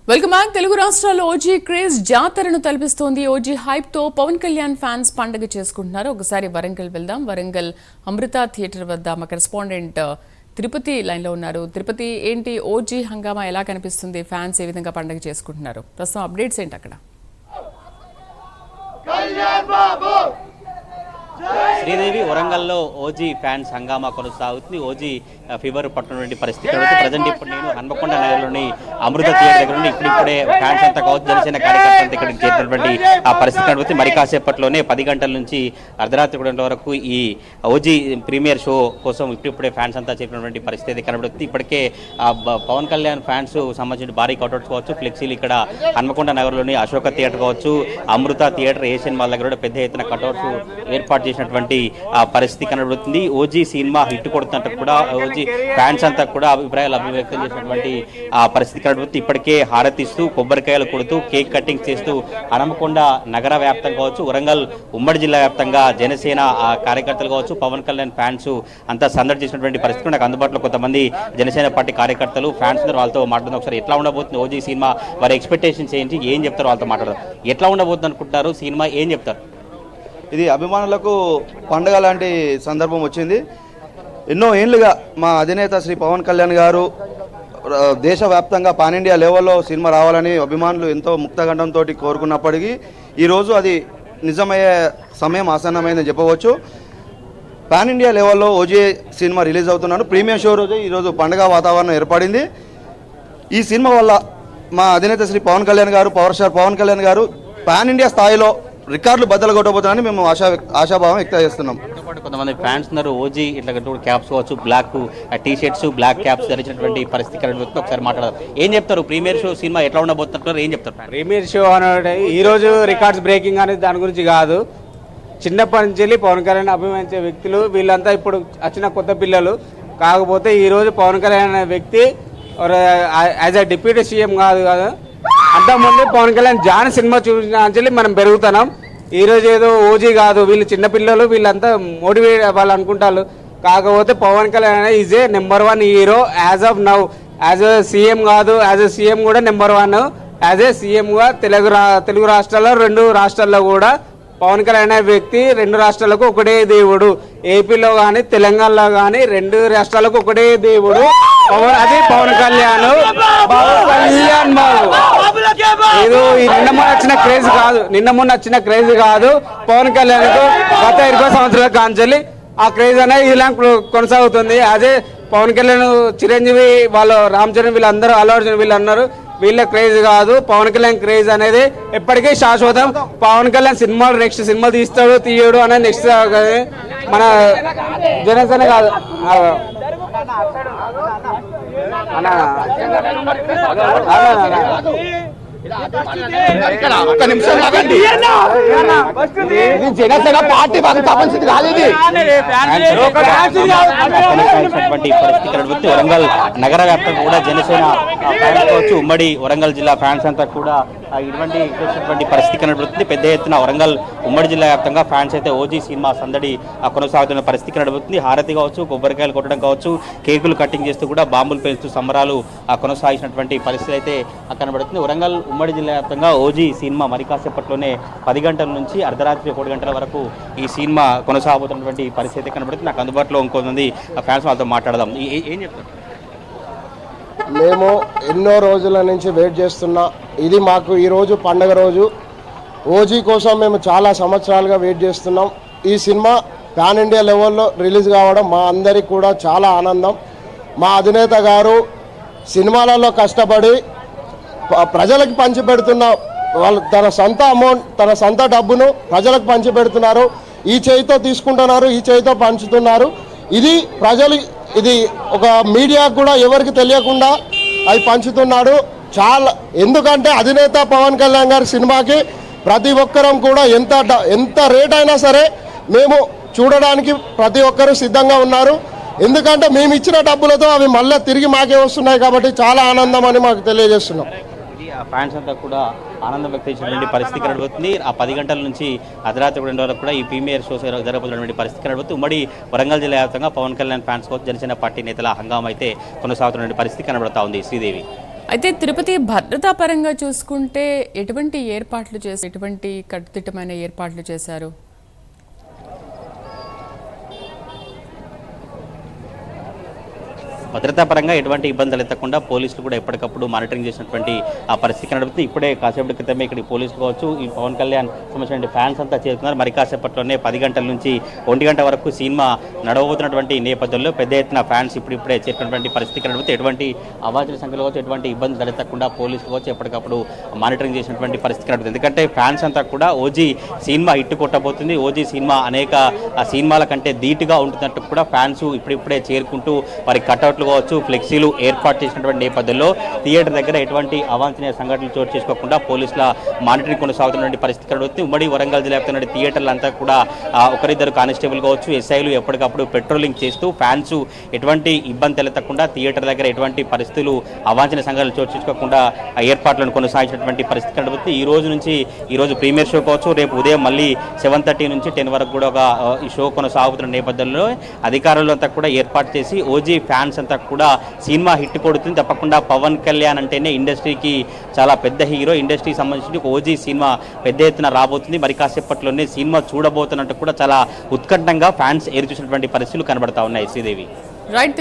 Welcome back. Telugu రాష్ట్రాల్లో OG craze జాతరను తలపిస్తోంది. ఓజీ హైప్ తో పవన్ కళ్యాణ్ ఫ్యాన్స్ పండుగ చేసుకుంటున్నారు. ఒకసారి వరంగల్ వెళ్దాం. వరంగల్ అమృత థియేటర్ వద్ద మా కరెస్పాండెంట్ తిరుపతి లైన్లో ఉన్నారు. తిరుపతి, ఏంటి ఓజీ హంగామా ఎలా కనిపిస్తుంది? ఫ్యాన్స్ ఏ విధంగా పండుగ చేసుకుంటున్నారు? ప్రస్తుతం అప్డేట్స్ ఏంటి అక్కడ? శ్రీదేవి వరంగల్లో ఓజీ ఫ్యాన్స్ హంగామా కొనసాగుతుంది. ఓజీ ఫీవర్ పట్టినటువంటి పరిస్థితి ప్రజెంట్ ఇప్పుడు నేను హన్మకొండ నగర్లోని అమృత థియేటర్ దగ్గర నుండి ఇప్పుడే ఫ్యాన్స్ అంతా కావచ్చు, జనసేన కార్యకర్తలు ఇక్కడికి చేరినటువంటి ఆ పరిస్థితి కనబడుతుంది. మరి కాసేపట్లోనే 10 గంటల నుంచి అర్ధరాత్రి గంటల వరకు ఈ ఓజీ ప్రీమియర్ షో కోసం ఇప్పుడే ఫ్యాన్స్ అంతా చేరినటువంటి పరిస్థితి కనబడుతుంది. ఇప్పటికే పవన్ కళ్యాణ్ ఫ్యాన్స్ సంబంధించిన భారీ కౌటౌట్స్ కావచ్చు, ఫ్లెక్సీలు ఇక్కడ హన్మకొండ నగర్లోని అశోక థియేటర్ కావచ్చు, అమృత థియేటర్, ఏషియన్ మాల్ దగ్గర కూడా పెద్ద ఎత్తున కౌటౌట్స్ ఏర్పాటు చేసినటువంటి పరిస్థితి కనబడుతుంది. ఓజీ సినిమా హిట్ కొడుతున్నట్టు కూడా ఓజీ ఫ్యాన్స్ అంతా కూడా అభిప్రాయాలు అభివ్యక్తం చేసినటువంటి పరిస్థితి కనబడుతుంది. ఇప్పటికే హారతిస్తూ, కొబ్బరికాయలు కొడుతూ, కేక్ కటింగ్ చేస్తూ హన్మకొండ నగర వ్యాప్తంగా కావచ్చు, వరంగల్ ఉమ్మడి జిల్లా వ్యాప్తంగా జనసేన కార్యకర్తలు కావచ్చు, పవన్ కళ్యాణ్ ఫ్యాన్స్ అంతా సందడి చేసినటువంటి పరిస్థితి. నాకు అందుబాటులో కొంతమంది జనసేన పార్టీ కార్యకర్తలు ఫ్యాన్స్ వాళ్ళతో మాట్లాడుతున్నారు. ఒకసారి ఎట్లా ఉండబోతుంది ఓజీ సినిమా, వారి ఎక్స్పెక్టేషన్స్ ఏంటి, ఏం చెప్తారు వాళ్ళతో మాట్లాడదాం. ఎట్లా ఉండబోతుంది అనుకుంటున్నారు సినిమా, ఏం చెప్తారు? ఇది అభిమానులకు పండుగ లాంటి సందర్భం వచ్చింది. ఎన్నో ఏళ్ళుగా మా అధినేత శ్రీ పవన్ కళ్యాణ్ గారు దేశవ్యాప్తంగా పాన్ ఇండియా లెవెల్లో సినిమా రావాలని అభిమానులు ఎంతో ముక్తగండంతో కోరుకున్నప్పటికీ ఈరోజు అది నిజమయ్యే సమయం ఆసన్నమైందని చెప్పవచ్చు. పాన్ ఇండియా లెవెల్లో ఓజీ సినిమా రిలీజ్ అవుతున్నాను. ప్రీమియం షో రోజు ఈరోజు పండుగ వాతావరణం ఏర్పడింది. ఈ సినిమా వల్ల మా అధినేత శ్రీ పవన్ కళ్యాణ్ గారు, పవర్ స్టార్ పవన్ కళ్యాణ్ గారు పాన్ ఇండియా స్థాయిలో రికార్డులు బద్దలు కొట్టబోతున్నారని మేము ఆశాభావం వ్యక్తం చేస్తున్నాం. కొంతమంది ఫ్యాన్స్ ఉన్నారు. ఓజీ ఇట్లా క్యాప్స్ కావచ్చు, black T shirts, black caps ధరించినటువంటి పరిస్థితి కనబడుతుంది. ఒకసారి మాట్లాడదాం. ఏం చెప్తారు ప్రీమియర్ షో సినిమా ఎట్లా ఉండబోతున్నారు, ఏం చెప్తారు? ప్రీమియర్ షో అనేది ఈరోజు రికార్డ్స్ బ్రేకింగ్ అనేది దాని గురించి కాదు. చిన్నప్పటి నుంచి పవన్ కళ్యాణ్ అభిమానించే వ్యక్తులు వీళ్ళంతా ఇప్పుడు వచ్చిన కొత్త పిల్లలు. కాకపోతే ఈరోజు పవన్ కళ్యాణ్ అనే వ్యక్తి యాజ్ అ డిప్యూటీ సీఎం కాదు కదా, అంతకుముందు పవన్ కళ్యాణ్ జాన్ సినిమా చూసిన మనం పెరుగుతున్నాం. ఈరోజు ఏదో ఓజీ కాదు, వీళ్ళు చిన్నపిల్లలు, వీళ్ళంతా మోటివేట్ అవ్వాలి అనుకుంటారు. కాకపోతే Pawan Kalyan is a number 1 hero as of now. As a CM కాదు, యాజ్ ఎ సీఎం కూడా నెంబర్ 1. యాజ్ ఏ సీఎంగా తెలుగు రాష్ట్రాల్లో 2 రాష్ట్రాల్లో కూడా పవన్ కళ్యాణ్ అనే వ్యక్తి 2 రాష్ట్రాలకు ఒకటే దేవుడు. ఏపీలో కానీ తెలంగాణలో కానీ 2 రాష్ట్రాలకు ఒకటే దేవుడు. అది పవన్ కళ్యాణ్. ఏదో ఈ నిన్న మొన్న వచ్చిన క్రేజ్ కాదు. పవన్ కళ్యాణ్ గత 20 సంవత్సరాల కాంచెల్లి ఆ క్రేజ్ అనేది ఇలా కొనసాగుతుంది. అదే పవన్ కళ్యాణ్, చిరంజీవి, వాళ్ళు రామ్ చరణ్, వీళ్ళందరూ, అల్లు అర్జున్, వీళ్ళు అన్నారు వీళ్ళ క్రేజ్ కాదు. పవన్ కళ్యాణ్ క్రేజ్ అనేది ఎప్పటికీ శాశ్వతం. పవన్ కళ్యాణ్ సినిమాలు నెక్స్ట్ సినిమా తీయడు అనేది నెక్స్ట్ మన జనసేన కాదు. జనసేన పార్టీ పరిస్థితి కాదు. వరంగల్ నగర వ్యాప్తంగా కూడా జనసేన ఫ్యాన్స్ కావచ్చు, ఉమ్మడి వరంగల్ జిల్లా ఫ్యాన్స్ అంతా కూడా ఇటువంటి పరిస్థితి కనబడుతుంది. పెద్ద ఎత్తున వరంగల్ ఉమ్మడి జిల్లా వ్యాప్తంగా ఫ్యాన్స్ అయితే ఓజీ సినిమా సందడి కొనసాగుతున్న పరిస్థితి కనబడుతుంది. హారతి కావచ్చు, కొబ్బరికాయలు కొట్టడం కావచ్చు, కేకులు కటింగ్ చేస్తూ కూడా బాంబులు పేలుస్తూ సంబరాలు కొనసాగినటువంటి పరిస్థితి అయితే కనబడుతుంది. వరంగల్ ఉమ్మడి జిల్లా వ్యాప్తంగా ఓజీ సినిమా మరి కాసేపట్లోనే 10 గంటల నుంచి అర్ధరాత్రి 1 గంటల వరకు ఈ సినిమా కొనసాగుతున్నటువంటి పరిస్థితి కనబడుతుంది. నాకు అందుబాటులో ఇంకొంతమంది ఫ్యాన్స్ వాళ్ళతో మాట్లాడదాం. ఏం చెప్తారు? మేము ఎన్నో రోజుల నుంచి వెయిట్ చేస్తున్నా. ఇది మాకు ఈరోజు పండగ రోజు. ఓజీ కోసం మేము చాలా సంవత్సరాలుగా వెయిట్ చేస్తున్నాం. ఈ సినిమా పాన్ ఇండియా లెవెల్లో రిలీజ్ కావడం మా అందరికీ కూడా చాలా ఆనందం. మా అధినేత గారు సినిమాలలో కష్టపడి ప్రజలకు పంచిపెడుతున్న వాళ్ళు తన సొంత అమౌంట్, తన సొంత డబ్బును ప్రజలకు పంచిపెడుతున్నారు. ఈ చేయితో తీసుకుంటున్నారు, ఈ చేయితో పంచుతున్నారు. ఇది ప్రజలు, ఇది ఒక మీడియాకు కూడా ఎవరికి తెలియకుండా అది పంచుతున్నాడు. చాలా, ఎందుకంటే అధినేత పవన్ కళ్యాణ్ గారి సినిమాకి ప్రతి ఒక్కరం కూడా ఎంత రేట్ అయినా సరే మేము చూడడానికి ప్రతి ఒక్కరూ సిద్ధంగా ఉన్నారు. ఎందుకంటే మేము ఇచ్చిన డబ్బులతో అవి మళ్ళీ తిరిగి మాకే వస్తున్నాయి కాబట్టి చాలా ఆనందం అని మాకు తెలియజేస్తున్నాం. ఫ్యాన్స్ అంతా కూడా ఆనందం వ్యక్తం చేసినటువంటి పరిస్థితి కనబడుతుంది. ఆ 10 గంటల నుంచి అర్ధరాత్రి 2 వరకు కూడా ఈ ప్రీమియర్ షోస్ జరగబోతున్నటువంటి పరిస్థితి కనబడుతుంది. ఉమ్మడి వరంగల్ జిల్లా వ్యాప్తంగా పవన్ కళ్యాణ్ ఫ్యాన్స్ కోసం జనసేన పార్టీ నేతల హంగామా అయితే కొనసాగుతున్న పరిస్థితి కనబడతా ఉంది. శ్రీదేవి. అయితే తిరుపతి భద్రతా పరంగా చూసుకుంటే ఎటువంటి కట్టుదిట్టమైన ఏర్పాట్లు చేశారు? భద్రతా పరంగా ఎటువంటి ఇబ్బందులు ఎత్తకుండా పోలీసులు కూడా ఎప్పటికప్పుడు మానిటరింగ్ చేసినటువంటి ఆ పరిస్థితి కనబడుతుంది. ఇప్పుడే కాసేపటి క్రితమే ఇక్కడ పోలీసులు కావచ్చు, ఈ పవన్ కళ్యాణ్ సంబంధించిన ఫ్యాన్స్ అంతా చేరుతున్నారు. మరి కాసేపట్లోనే 10 గంటల నుంచి 1 గంట వరకు సినిమా నడవబోతున్నటువంటి నేపథ్యంలో పెద్ద ఎత్తున ఫ్యాన్స్ ఇప్పుడిప్పుడే చేరుకున్నటువంటి పరిస్థితి కనబడుతుంది. ఎటువంటి అవాంఛనీయ సంఖ్యలో కావచ్చు, ఎటువంటి ఇబ్బంది తలెత్తకుండా పోలీసులు కావచ్చు ఎప్పటికప్పుడు మానిటరింగ్ చేసినటువంటి పరిస్థితి కనబడుతుంది. ఎందుకంటే ఫ్యాన్స్ అంతా కూడా ఓజీ సినిమా హిట్ కొట్టబోతుంది, ఓజీ సినిమా అనేక సినిమాల కంటే ధీటుగా ఉంటున్నట్టు కూడా ఫ్యాన్స్ ఇప్పుడిప్పుడే చేరుకుంటూ వారి కట్అవుట్లు కావచ్చు, ఫ్లెక్సీలు ఏర్పాటు చేసినటువంటి నేపథ్యంలో థియేటర్ దగ్గర ఎటువంటి అవాంఛనీయ సంఘటనలు చోటు చేసుకోకుండా పోలీసుల మానిటరింగ్ కొనసాగుతున్నటువంటి పరిస్థితి కనబడుతుంది. ఉమ్మడి వరంగల్ జిల్లా వ్యాప్తంగా థియేటర్లంతా కూడా ఒకరిద్దరు కానిస్టేబుల్ కావచ్చు, ఎస్ఐలు ఎప్పటికప్పుడు పెట్రోలింగ్ చేస్తూ ఫ్యాన్స్ ఎటువంటి ఇబ్బంది తలెత్తకుండా థియేటర్ దగ్గర ఎటువంటి పరిస్థితులు అవాంఛనీయ సంఘటనలు చోటు చేసుకోకుండా ఏర్పాట్లను కొనసాగించినటువంటి పరిస్థితి కనబడుతుంది. ఈ రోజు ప్రీమియర్ షో కావచ్చు, రేపు ఉదయం మళ్ళీ 7:30 నుంచి 10 వరకు కూడా ఈ షో కొనసాగుతున్న నేపథ్యంలో అధికారులు అంతా కూడా ఏర్పాటు చేసి ఓజీ ఫ్యాన్స్ అంతా కూడా సినిమా హిట్ కొడుతుంది. తప్పకుండా పవన్ కళ్యాణ్ అంటేనే ఇండస్ట్రీకి చాలా పెద్ద హీరో, ఇండస్ట్రీకి సంబంధించి ఓజీ సినిమా పెద్ద ఎత్తున రాబోతుంది. మరి కాసేపట్లోనే సినిమా చూడబోతున్నట్టు కూడా చాలా ఉత్కంఠంగా ఫ్యాన్స్ ఎదురు చూసినటువంటి పరిస్థితులు కనబడతా ఉన్నాయి. శ్రీదేవి. రైట్.